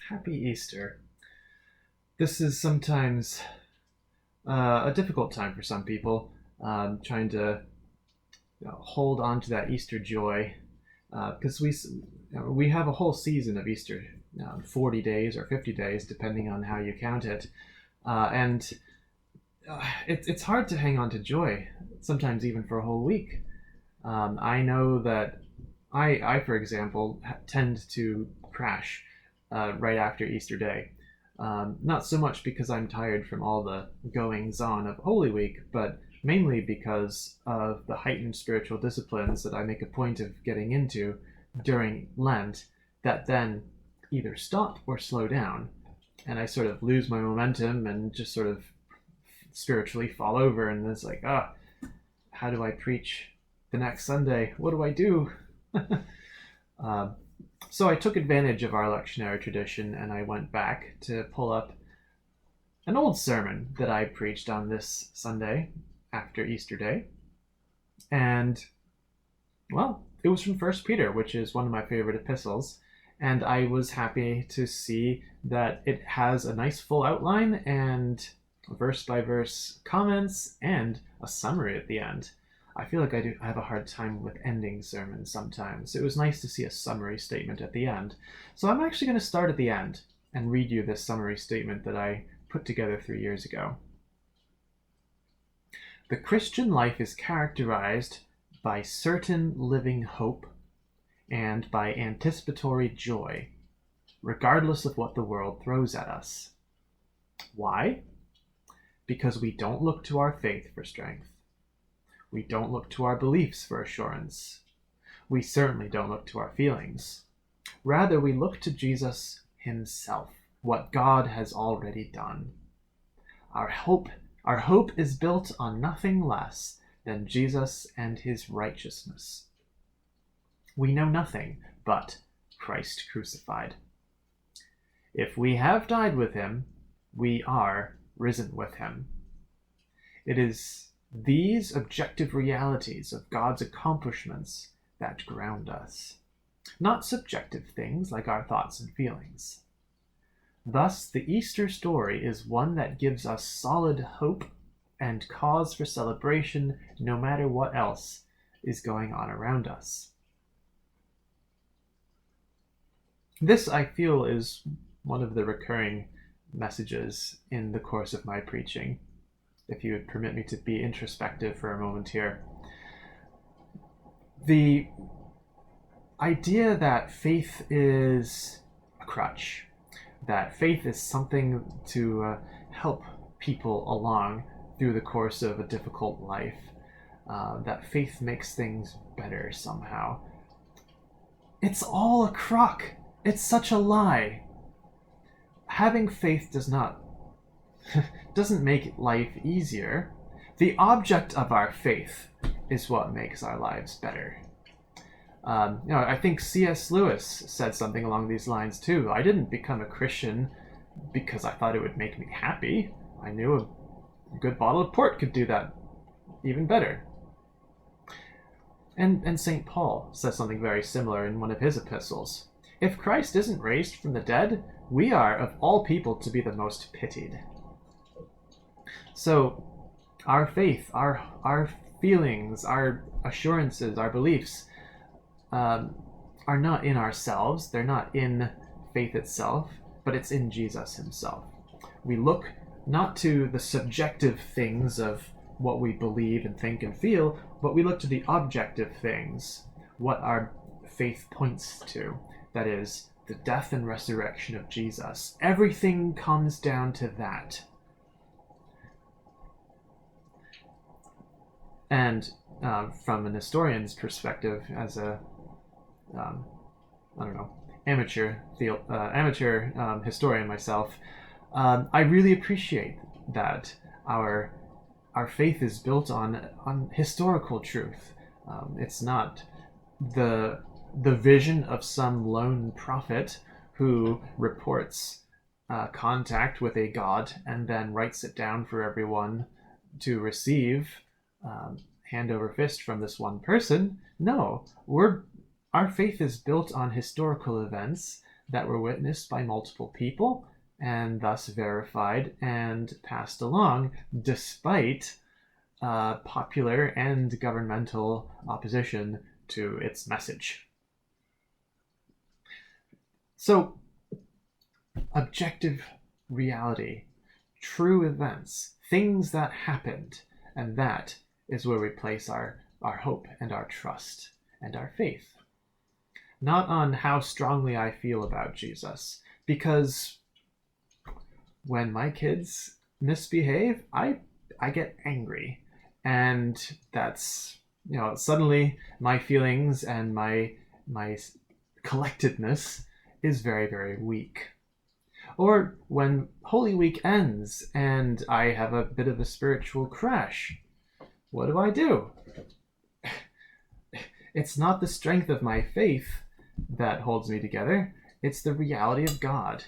Happy Easter. This is sometimes a difficult time for some people, trying to hold on to that Easter joy, because we have a whole season of Easter, 40 days or 50 days, depending on how you count it, and it's hard to hang on to joy, sometimes even for a whole week. I know that for example, tend to crash right after Easter Day. Not so much because I'm tired from all the goings on of Holy Week, but mainly because of the heightened spiritual disciplines that I make a point of getting into during Lent that then either stop or slow down. And I sort of lose my momentum and just sort of spiritually fall over. And it's like, how do I preach the next Sunday? What do I do? So I took advantage of our lectionary tradition and I went back to pull up an old sermon that I preached on this Sunday after Easter Day. And, well, it was from 1 Peter, which is one of my favorite epistles. And I was happy to see that it has a nice full outline and verse by verse comments and a summary at the end. I feel like I have a hard time with ending sermons sometimes. It was nice to see a summary statement at the end. So I'm actually going to start at the end and read you this summary statement that I put together 3 years ago. The Christian life is characterized by certain living hope and by anticipatory joy, regardless of what the world throws at us. Why? Because we don't look to our faith for strength. We don't look to our beliefs for assurance. We certainly don't look to our feelings. Rather, we look to Jesus himself, what God has already done. Our hope is built on nothing less than Jesus and his righteousness. We know nothing but Christ crucified. If we have died with him, we are risen with him. It is these objective realities of God's accomplishments that ground us, not subjective things like our thoughts and feelings. Thus, the Easter story is one that gives us solid hope and cause for celebration no matter what else is going on around us. This, I feel, is one of the recurring messages in the course of my preaching. If you would permit me to be introspective for a moment here. The idea that faith is a crutch, that faith is something to help people along through the course of a difficult life, that faith makes things better somehow. It's all a crock. It's such a lie. Having faith doesn't make life easier. The object of our faith is what makes our lives better. I think C.S. Lewis said something along these lines too. I didn't become a Christian because I thought it would make me happy. I knew a good bottle of port could do that even better. And St. Paul says something very similar in one of his epistles. If Christ isn't raised from the dead, we are of all people to be the most pitied. So our faith, our feelings, our assurances, our beliefs are not in ourselves. They're not in faith itself, but it's in Jesus himself. We look not to the subjective things of what we believe and think and feel, but we look to the objective things, what our faith points to. That is, the death and resurrection of Jesus. Everything comes down to that. And from an historian's perspective, as a amateur historian myself, I really appreciate that our faith is built on historical truth. It's not the vision of some lone prophet who reports contact with a god and then writes it down for everyone to receive hand over fist from this one person. No, our faith is built on historical events that were witnessed by multiple people and thus verified and passed along despite popular and governmental opposition to its message. So, objective reality, true events, things that happened, and that is where we place our hope and our trust and our faith. Not on how strongly I feel about Jesus, because when my kids misbehave, I get angry, and that's, suddenly my feelings and my collectedness is very, very weak. Or when Holy Week ends and I have a bit of a spiritual crash, what do? It's not the strength of my faith that holds me together, it's the reality of God.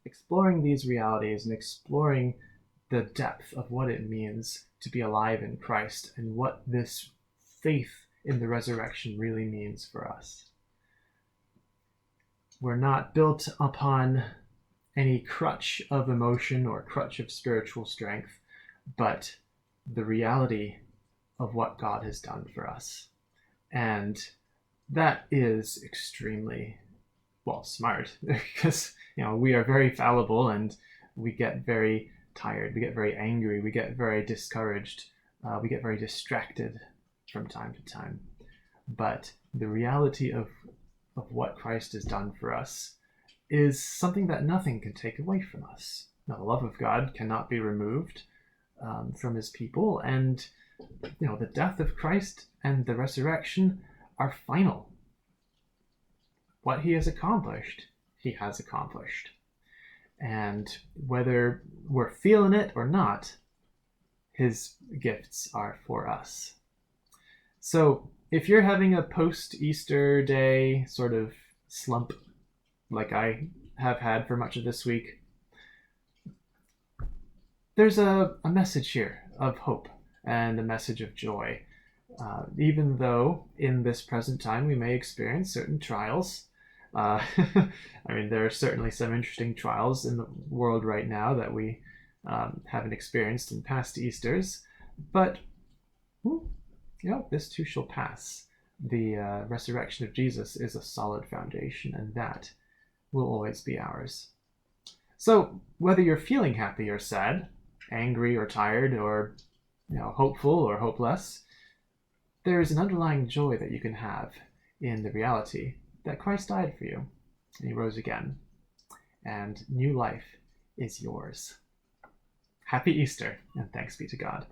Exploring these realities and exploring the depth of what it means to be alive in Christ and what this faith in the resurrection really means for us. We're not built upon any crutch of emotion or crutch of spiritual strength, but the reality of what God has done for us. And that is extremely well, smart, because we are very fallible, and we get very tired, we get very angry, we get very discouraged, we get very distracted from time to time. But the reality of what Christ has done for us is something that nothing can take away from us. Now, the love of God cannot be removed from his people, and the death of Christ and the resurrection are final. What he has accomplished, he has accomplished. And whether we're feeling it or not, his gifts are for us. So if you're having a post-Easter day sort of slump like I have had for much of this week, there's a message here of hope and a message of joy. Even though in this present time we may experience certain trials. I mean, there are certainly some interesting trials in the world right now that we haven't experienced in past Easters, but this too shall pass. The resurrection of Jesus is a solid foundation, and that will always be ours. So whether you're feeling happy or sad, angry or tired, or hopeful or hopeless, there is an underlying joy that you can have in the reality that Christ died for you, and he rose again, and new life is yours. Happy Easter, and thanks be to God.